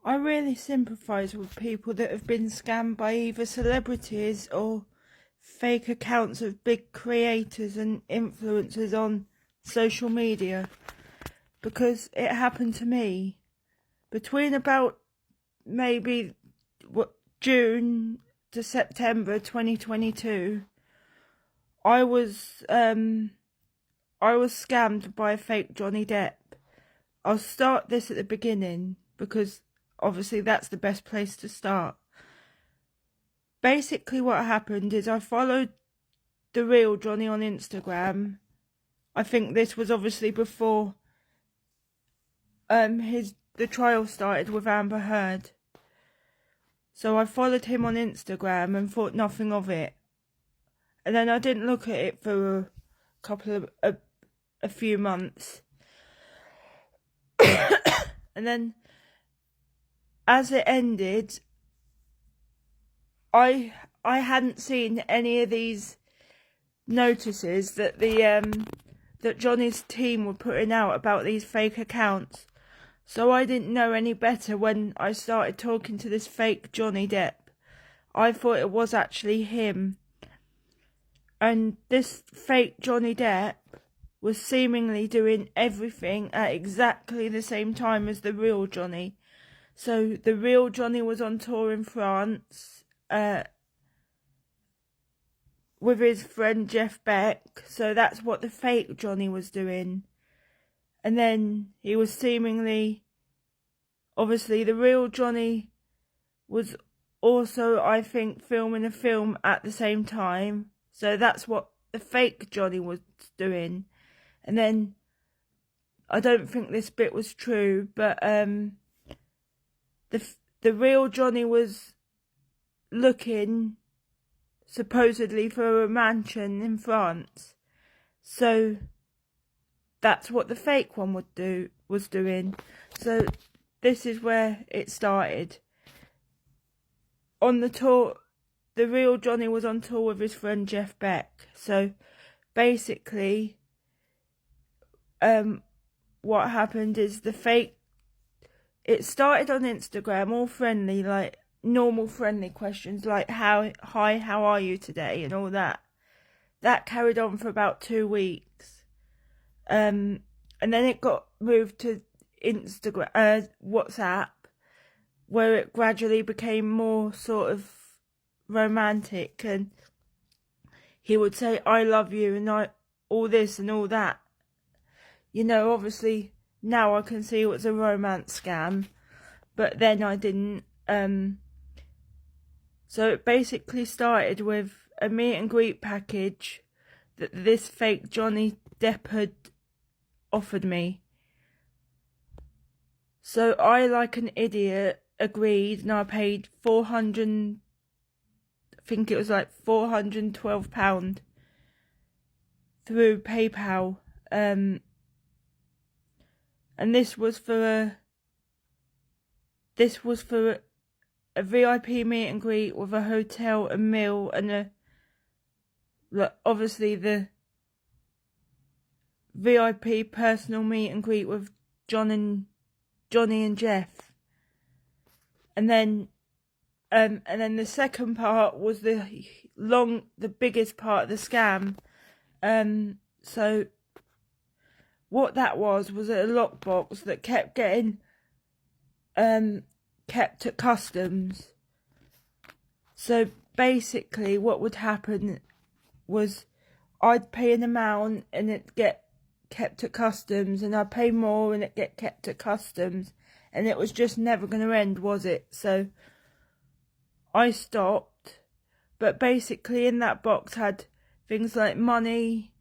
I really sympathise with people that have been scammed by either celebrities or fake accounts of big creators and influencers on social media, because it happened to me between about maybe June to September 2022. I was scammed by a fake Johnny Depp. I'll start this at the beginning because obviously that's the best place to start. Basically what happened is I followed the real Johnny on Instagram. I think this was obviously before the trial started with Amber Heard. So I followed him on Instagram and thought nothing of it. And then I didn't look at it for a few months. And then as it ended, I hadn't seen any of these notices that that Johnny's team were putting out about these fake accounts. So I didn't know any better when I started talking to this fake Johnny Depp. I thought it was actually him. And this fake Johnny Depp was seemingly doing everything at exactly the same time as the real Johnny. So the real Johnny was on tour in France with his friend Jeff Beck. So that's what the fake Johnny was doing. And then he was seemingly, obviously the real Johnny was also, I think, filming a film at the same time. So that's what the fake Johnny was doing. And then, I don't think this bit was true, but the real Johnny was looking supposedly for a mansion in France. So that's what the fake one was doing. So this is where it started. On the tour, the real Johnny was on tour with his friend Jeff Beck. So basically, what happened is it started on Instagram, all friendly, like normal friendly questions like hi, how are you today, and all that. That carried on for about 2 weeks. And then it got moved to WhatsApp, where it gradually became more sort of romantic, and he would say I love you and all this and all that. You know, obviously now I can see it was a romance scam, but then I didn't. So it basically started with a meet and greet package that this fake Johnny Depp had offered me. So I, like an idiot, agreed, and I paid I think it was like £412 through PayPal. And this was for a VIP meet and greet with a hotel, a meal, and obviously the VIP personal meet and greet with Johnny and Jeff. And then the second part was the biggest part of the scam. So what that was a lockbox that kept getting kept at customs. So basically what would happen was I'd pay an amount and it'd get kept at customs, and I'd pay more and it'd get kept at customs, and it was just never going to end, was it? So I stopped. But basically in that box had things like money,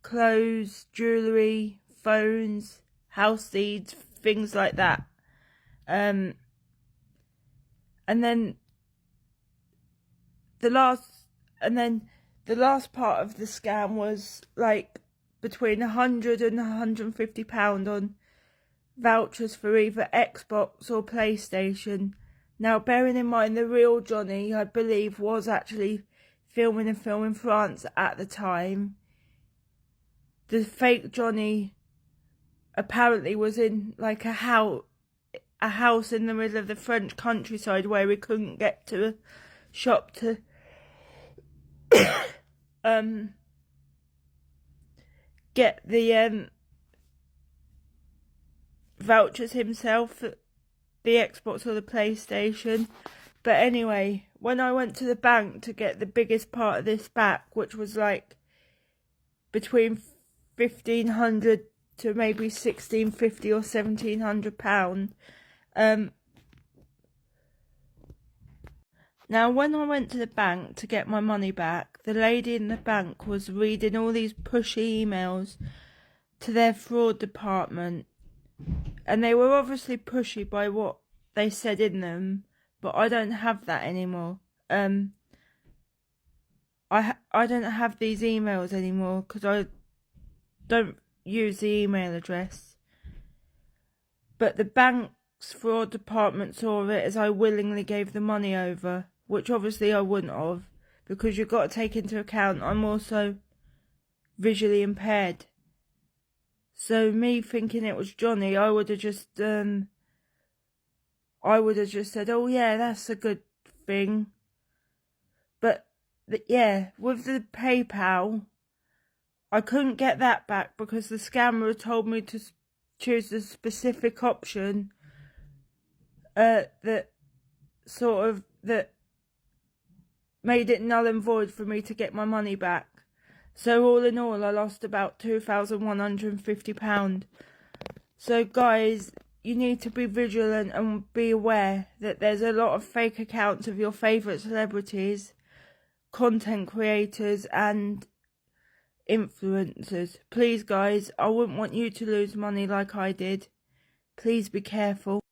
clothes, jewellery, phones, house seeds, things like that. And then the last part of the scam was like between £100 and £150 on vouchers for either Xbox or PlayStation. Now, bearing in mind the real Johnny, I believe, was actually filming a film in France at the time. The fake Johnny apparently was in like a house. a house in the middle of the French countryside where we couldn't get to a shop to get the vouchers himself for the Xbox or the PlayStation. But anyway, when I went to the bank to get the biggest part of this back, which was like between £1,500 to maybe £1,650 or £1,700, now when I went to the bank to get my money back, the lady in the bank was reading all these pushy emails to their fraud department, and they were obviously pushy by what they said in them, but I don't have that anymore. I don't have these emails anymore because I don't use the email address. But the bank's fraud department saw it as I willingly gave the money over, which obviously I wouldn't have, because you've got to take into account I'm also visually impaired. So me thinking it was Johnny, I would have just said, oh yeah, that's a good thing. But yeah, with the PayPal, I couldn't get that back because the scammer told me to choose the specific option that made it null and void for me to get my money back. So all in all, I lost about £2,150. So guys, you need to be vigilant and be aware that there's a lot of fake accounts of your favourite celebrities, content creators and influencers. Please guys, I wouldn't want you to lose money like I did. Please be careful.